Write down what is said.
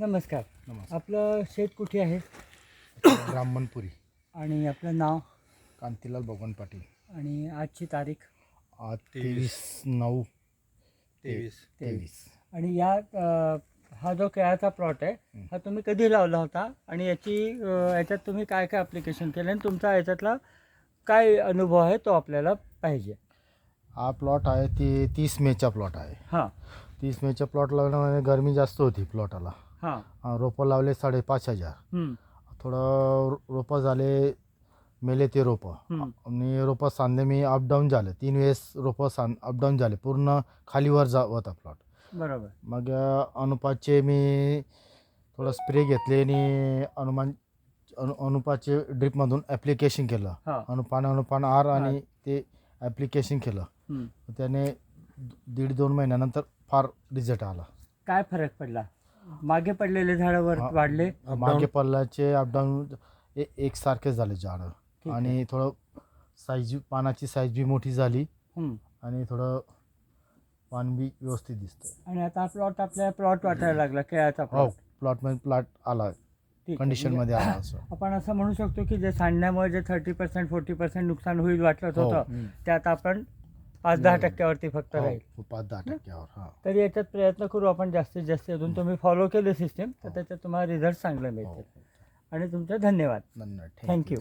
नमस्कार. नमस्कार. आपलं शेत कुठे आहे ब्राह्मणपुरी. आणि आपलं नाव कांतीलाल भगवान पाटील. आणि आजची तारीख? आज 23/9/23. आणि हा जो केळाचा प्लॉट आहे हा तुम्ही कधी लावला होता आणि याच्यात तुम्ही काय काय ॲप्लिकेशन केलं आणि तुमचा याच्यातला काय अनुभव आहे तो आपल्याला पाहिजे. हा प्लॉट आहे ते 30 मेचा प्लॉट आहे. हां 30 मेचा प्लॉट लावल्यामुळे गरमी जास्त होती प्लॉटाला. हां रोपं लावले 5,500. थोडं रोपं झाले, मेले ते रोपं. आणि रोपं सांधे मी अपडाऊन झाले 3 वेळेस रोपं अपडाऊन झाले, पूर्ण खालीवर होता प्लॉट. बरोबर. मग अनुपाचे मी थोडं स्प्रे घेतले आणि अनुपाचे ड्रिपमधून ॲप्लिकेशन केलं. अनुपान आर आणि ते ॲप्लिकेशन केलं. त्याने 1.5-2 महिन्यानंतर फार रिझल्ट आला. काय फरक पडला? मागे पडलेले झाडावर वाढले, मागे पडल्याचे अपडाऊन एकसारखेच झाले झाडं. आणि थोडं पानाची साईज बी मोठी झाली आणि थोडं पान बी व्यवस्थित दिसतं. आणि आता आपल्या प्लॉट वाटायला लागला केळाचा प्लॉट. प्लॉटमध्ये प्लॉट आला कंडिशनमध्ये आला. असं आपण असं म्हणू शकतो की जे सांडण्यामुळे जे 30% 40% नुकसान होईल वाटत होतं ते आता आपण 5-10% फक्त राहील. 5-10%. तरी याच्यात प्रयत्न करू आपण जास्तीत जास्त. अजून तुम्ही फॉलो केले सिस्टीम तर त्याच्यात तुम्हाला रिझल्ट चांगले मिळतील. आणि तुमचे धन्यवाद. थँक्यू.